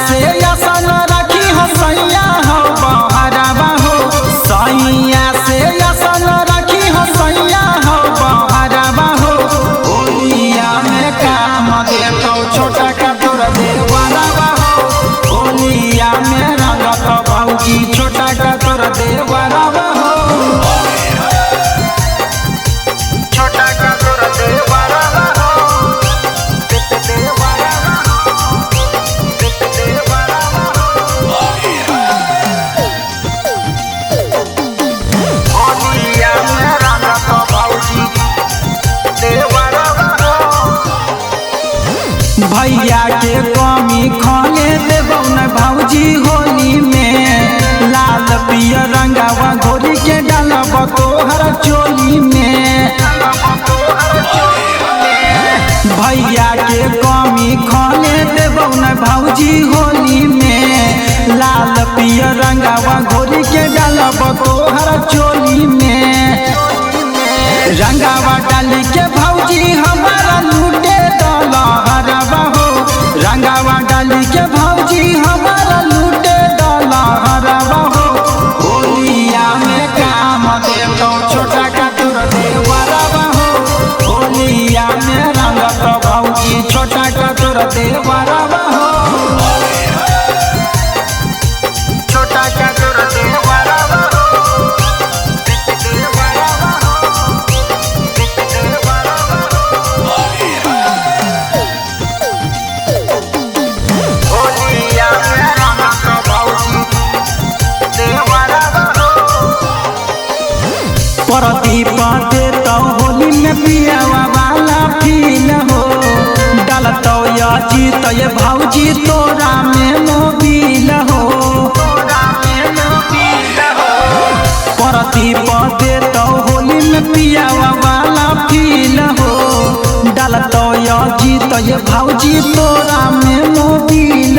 से असन रखी हो सैया हो बहरावा हो, सैया से असन रखी हो सैया हो बहरावा हो। होलिया में काम दे तो छोटा का तोर देवरावा हो, होलिया में रंग तो भौजी छोटा का तोर देवरावा हो। भैया के कमी खाने देबौ न भौजी होली में, लाल पियर रंगावा घोरी के डालब तोहर चोली में। भैया के कमी खाने देबौ न भौजी होली में, लाल पियर रंगावा घोरी के डालब तोहर चोली में। रंगावा डाली के भौजी हमारा लूटे दलहरवा हो, रंगावा डाली के भौजी हमारा लूटे दलहरवा हो। होलिया में काम दे तो छोटा का तोर देवरावा हो, होलिया में रंग तो भौजी छोटा का तोर देवरावा हो। छोटा का तोर देवरावा हो। प्रदीप दे तो होली में पियावा वाला फील हो, डालतो या जीत ये भौजी तोरा में मोबिल हो। प्रदीप दे तो होली में पियावा वाला फील हो, डालतो या जीत ये भौजी तोरा में मोबिल